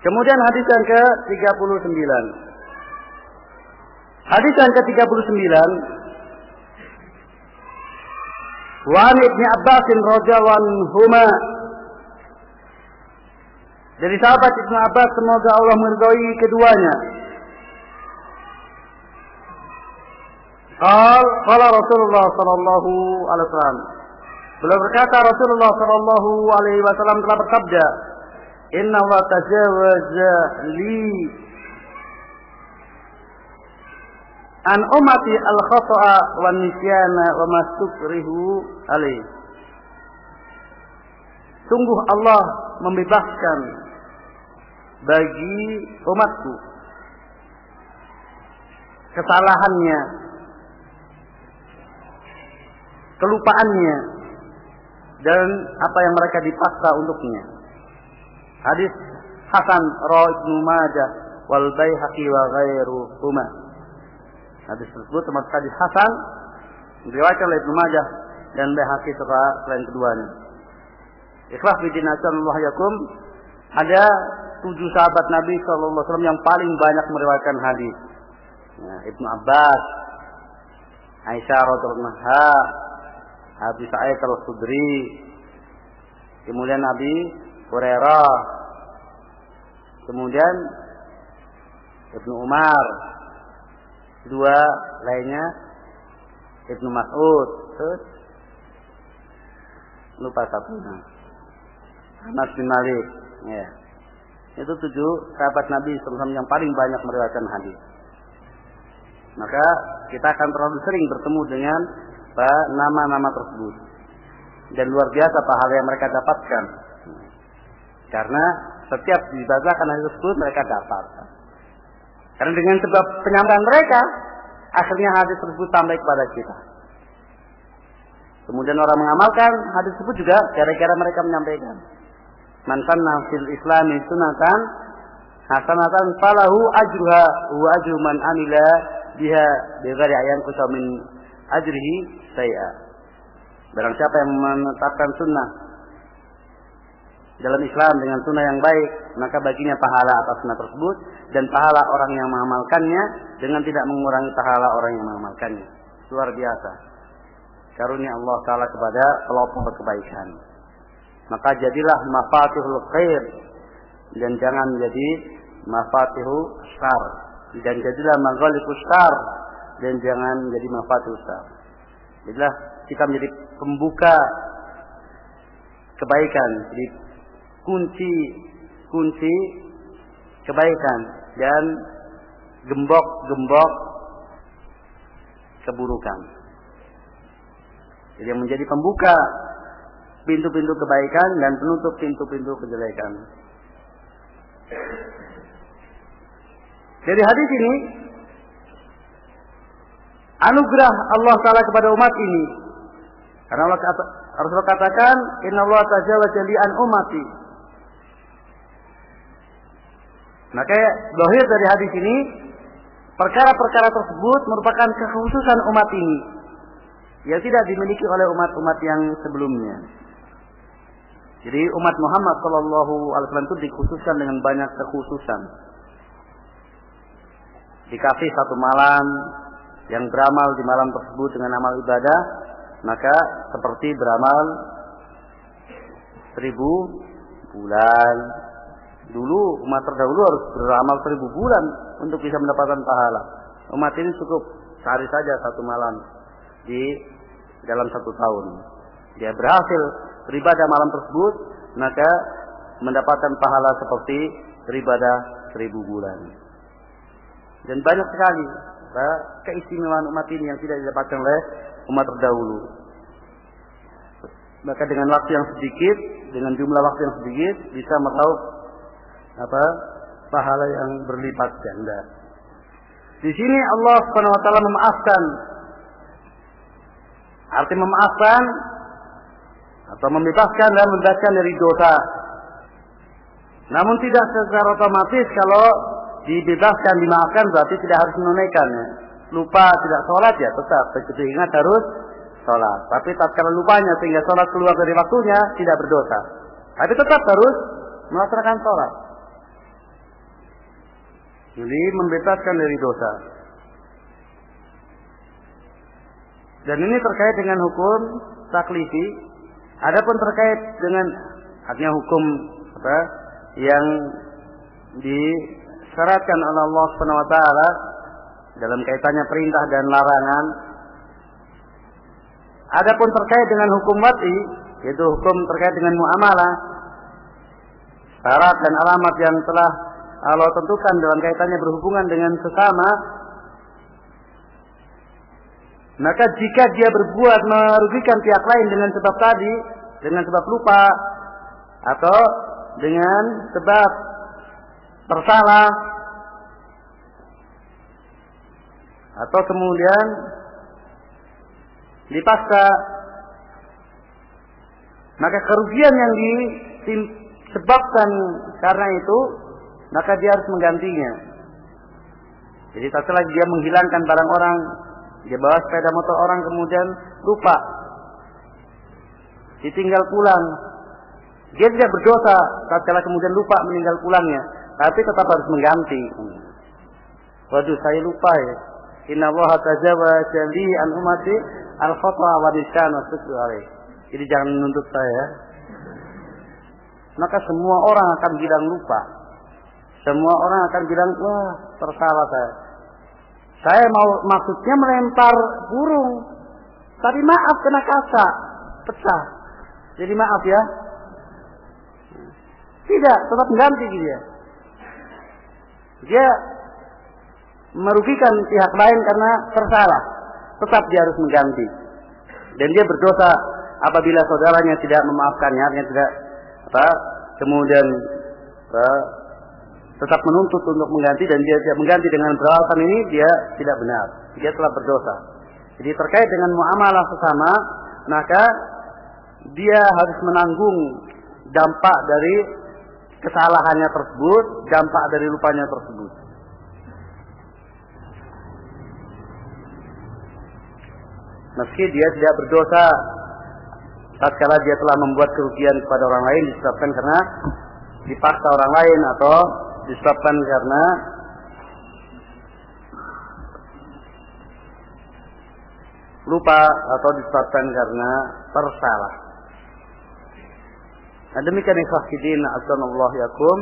Kemudian hadis yang ke-39. Hadis yang ke-39 wa an Ibnu Abbas radhiyallahu anhuma, dari sahabat Ibnu Abbas semoga Allah meridhai keduanya. Qala Rasulullah sallallahu alaihi wasallam. Beliau berkata, Rasulullah sallallahu alaihi wasallam telah bersabda, "Inna Allah tajawaza li an ummati al-khata'a wan nisyana wa ma sukrihu alaih." Sungguh Allah membebaskan bagi umatku kesalahannya, kelupaannya, dan apa yang mereka dipaksa untuknya. Hadis Hasan rawi Ibnu Majah wal Baihaqi wa ghairuhuma. Hadis tersebut termasuk hadis Hasan, diriwayatkan oleh Ibnu Majah dan Baihaqi serta selain keduanya. Ikhlas fillah Allah yakum, ada 7 sahabat Nabi sallallahu alaihi wasallam yang paling banyak meriwayatkan hadis. Ya, Ibnu Abbas, Aisyah radhiyallahu anha, Abi Sa'id al-Khudri, kemudian Abi Hurairah, kemudian Ibnu Umar, 2 lainnya Ibnu Mas'ud, terus lupa satunya, Anas bin Malik. Ya. Itu 7 sahabat Nabi SAW yang paling banyak meriwayatkan hadis. Maka kita akan terlalu sering bertemu dengan nama-nama tersebut, dan luar biasa pahala yang mereka dapatkan, karena setiap dibacakan hadis tersebut mereka dapat. Karena dengan sebab penyampaian mereka, akhirnya hadis tersebut sampai kepada kita. Kemudian orang mengamalkan hadis tersebut juga gara-gara mereka menyampaikan. Man sanna fil islami sunatan hasanatan falahu ajruha wa ajru man amila biha bighairi ayan kusamin ajrihi saya. Barang siapa yang menetapkan sunnah dalam Islam dengan sunnah yang baik, maka baginya pahala atas sunnah tersebut dan pahala orang yang mengamalkannya dengan tidak mengurangi pahala orang yang mengamalkannya. Luar biasa karunia Allah Ta'ala kepada pelopor kebaikan. Maka jadilah mafatihul khair dan jangan menjadi mafatihul syar, dan jadilah maghaliqus syar dan jangan menjadi mafatihul syar. Jadilah kita menjadi pembuka kebaikan, jadi kunci kebaikan dan gembok keburukan. Jadi yang menjadi pembuka pintu-pintu kebaikan dan penutup pintu-pintu kejelekan. Dari hadis ini, anugerah Allah Ta'ala kepada umat ini, karena Rasulullah katakan, Inna Allah tajawaza li an ummati. Maka zahir dari hadis ini, perkara-perkara tersebut merupakan kekhususan umat ini yang tidak dimiliki oleh umat-umat yang sebelumnya. Jadi umat Muhammad sallallahu alaihi wasallam itu dikhususkan dengan banyak kekhususan. Dikasih 1 malam yang beramal di malam tersebut dengan amal ibadah, maka seperti beramal 1000 bulan. Dulu umat terdahulu harus beramal 1000 bulan untuk bisa mendapatkan pahala. Umat ini cukup sehari saja 1 malam di dalam 1 tahun. Dia berhasil beribadah malam tersebut, maka mendapatkan pahala seperti beribadah 1000 bulan. Dan banyak sekali keistimewaan umat ini yang tidak didapatkan oleh umat terdahulu. Maka dengan waktu yang sedikit, dengan jumlah waktu yang sedikit, bisa meraup pahala yang berlipat ganda. Di sini Allah Subhanahu wa taala memaafkan. Arti memaafkan atau membebaskan dan membebaskan dari dosa. Namun tidak secara otomatis kalau dibebaskan, dimaafkan berarti tidak harus menunaikan. Lupa tidak sholat ya tetap, begitu ingat harus sholat. Tapi tatkala lupanya sehingga sholat keluar dari waktunya tidak berdosa. Tapi tetap harus melaksanakan sholat. Jadi membebaskan dari dosa. Dan ini terkait dengan hukum taklifi. Adapun terkait dengan artinya hukum yang disyaratkan oleh Allah Subhanahu wa taala dalam kaitannya perintah dan larangan. Adapun terkait dengan hukum wad'i, yaitu hukum terkait dengan muamalah, syarat dan alamat yang telah Allah tentukan dalam kaitannya berhubungan dengan sesama, maka jika dia berbuat merugikan pihak lain dengan sebab tadi, dengan sebab lupa atau dengan sebab tersalah, atau kemudian dipaksa, maka kerugian yang disebabkan karena itu, maka dia harus menggantinya. Jadi tak lagi dia menghilangkan barang orang, dia bawa sepeda motor orang kemudian lupa, ditinggal pulang, dia tidak berdosa tatkala kemudian lupa meninggal pulangnya, tapi tetap harus mengganti. Waduh, saya lupa ya. Inna Allaha tajawaza li an ummati al-khata wa nisyan wa sukru alaih. Jadi jangan menuntut saya. Maka semua orang akan bilang lupa. Semua orang akan bilang, wah, tersalah saya. Saya mau maksudnya melempar burung, tapi maaf kena kaca, pecah. Jadi maaf ya. Tidak, tetap mengganti dia. Dia merugikan pihak lain karena tersalah, tetap dia harus mengganti. Dan dia berdosa apabila saudaranya tidak memaafkannya, artinya tidak kemudian tetap menuntut untuk mengganti, dan dia tidak mengganti dengan beralasan ini, dia tidak benar, dia telah berdosa. Jadi terkait dengan muamalah sesama, maka dia harus menanggung dampak dari kesalahannya tersebut, dampak dari lupanya tersebut. Meski dia tidak berdosa tatkala dia telah membuat kerugian kepada orang lain disebabkan karena dipaksa orang lain, atau disebabkan karena lupa, atau disebabkan karena tersalah. Nah, demikian ikhlas fillah, azanallahu yakum,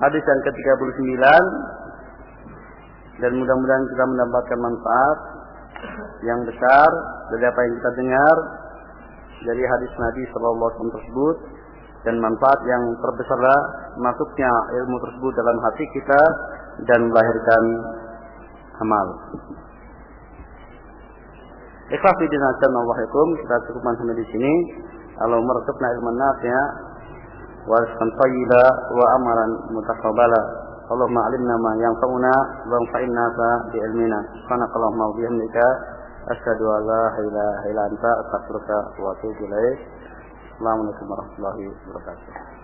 hadis yang ke-39, dan mudah-mudahan kita mendapatkan manfaat yang besar dari apa yang kita dengar dari hadis Nabi sallallahu alaihi wasallam tersebut, dan manfaat yang terbesar masuknya ilmu tersebut dalam hati kita dan melahirkan amal. Ikhlas fillah, azanallahu yakum, kita cukupkan sampai di sini. Allahumma rzuqna ilman nafi'a wa rizqan thayyiban wa amalan mutaqabbala. Allahumma 'allimna ma yanfa'una wa anfa'na bi ilmina. Subhanakallahumma wa bihamdika asyhadu an la ilaha illa anta astaghfiruka wa atubu ilaik. Assalamualaikum warahmatullahi wabarakatuh.